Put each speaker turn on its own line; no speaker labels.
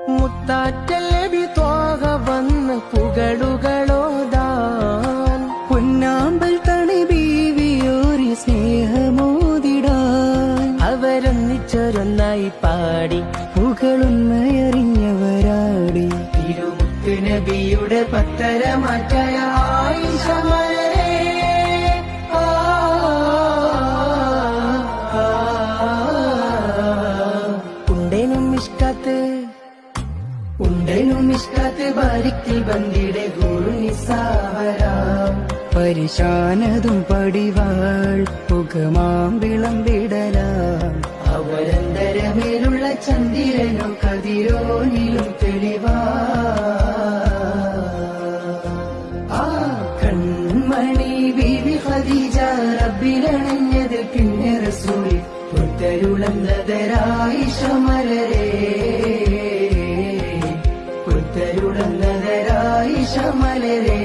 മുത്താറ്റൽ നബി ത്വാഹ വന്ന് പുകളുകളോതാൻ
പൊന്നാമ്പൽ തണി ബീവിയോരി സ്നേഹമോതിടാൻ
അവരൊന്നിച്ചൊരൊന്നായി പാടി
പുകളുണ്മയറിഞ്ഞവരാടി
തിരുമുത്ത് നബിയുടെ പത്തരമാറ്റായ ആയിഷ മലരേ ഉണ്ടേനും ഇഷ്കാത്ത് ബാരിക്കിൽ ബന്ദിയുടെ ഗുരുനിസാവരാം
പരിശാനതും പടിവാൾ പുകമാം വിളമ്പിടലാം
അവരന്തരമേലുള്ള ചന്ദ്രനോ കതിരോനിലും തെളിവാ ആ കൺമണി ബീവി ഖദീജ റബ്ബിലണഞ്ഞത് പിന്നെ റസൂൽ പുത്തരുളന്നതരായിഷ മലരേ പുത്തരുളന്നതരായിഷ മലരേ